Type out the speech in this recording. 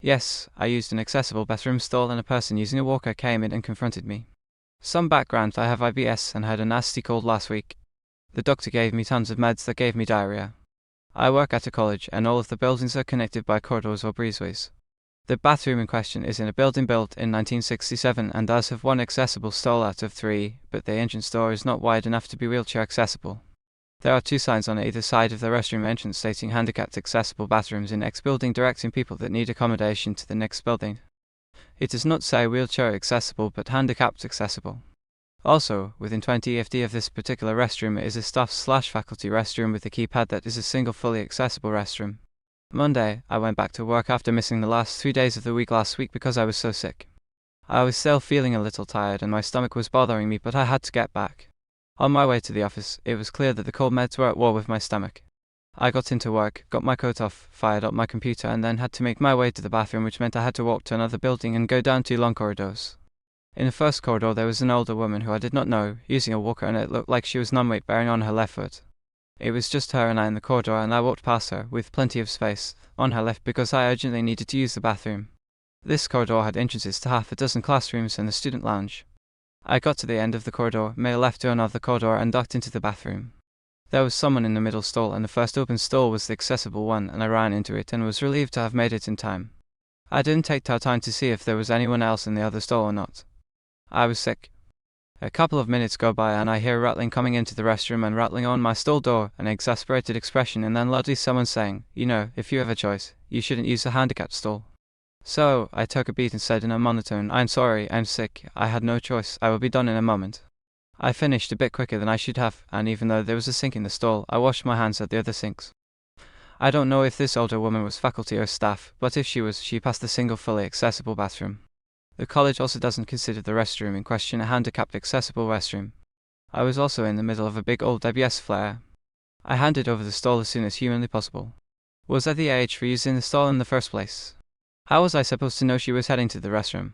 Yes, I used an accessible bathroom stall and a person using a walker came in and confronted me. Some background: I have IBS and had a nasty cold last week. The doctor gave me tons of meds that gave me diarrhea. I work at a college and all of the buildings are connected by corridors or breezeways. The bathroom in question is in a building built in 1967 and does have one accessible stall out of 3, but the entrance door is not wide enough to be wheelchair accessible. There are 2 signs on either side of the restroom entrance stating handicapped accessible bathrooms in X building, directing people that need accommodation to the next building. It does not say wheelchair accessible but handicapped accessible. Also, within 20 FD of this particular restroom is a staff/faculty restroom with a keypad that is a single fully accessible restroom. Monday, I went back to work after missing the last 3 days of the week last week because I was so sick. I was still feeling a little tired and my stomach was bothering me, but I had to get back. On my way to the office, it was clear that the cold meds were at war with my stomach. I got into work, got my coat off, fired up my computer, and then had to make my way to the bathroom, which meant I had to walk to another building and go down 2 long corridors. In the first corridor there was an older woman who I did not know, using a walker, and it looked like she was non-weight bearing on her left foot. It was just her and I in the corridor, and I walked past her, with plenty of space, on her left because I urgently needed to use the bathroom. This corridor had entrances to half a dozen classrooms and the student lounge. I got to the end of the corridor, made a left to another corridor, and ducked into the bathroom. There was someone in the middle stall, and the first open stall was the accessible one, and I ran into it and was relieved to have made it in time. I didn't take time to see if there was anyone else in the other stall or not. I was sick. A couple of minutes go by and I hear rattling coming into the restroom and rattling on my stall door, an exasperated expression, and then loudly someone saying, if you have a choice, you shouldn't use a handicapped stall. So, I took a beat and said in a monotone, I'm sorry, I'm sick, I had no choice, I will be done in a moment. I finished a bit quicker than I should have, and even though there was a sink in the stall, I washed my hands at the other sinks. I don't know if this older woman was faculty or staff, but if she was, she passed the single fully accessible bathroom. The college also doesn't consider the restroom in question a handicapped accessible restroom. I was also in the middle of a big old IBS flare. I handed over the stall as soon as humanly possible. Was I the age for using the stall in the first place? How was I supposed to know she was heading to the restroom?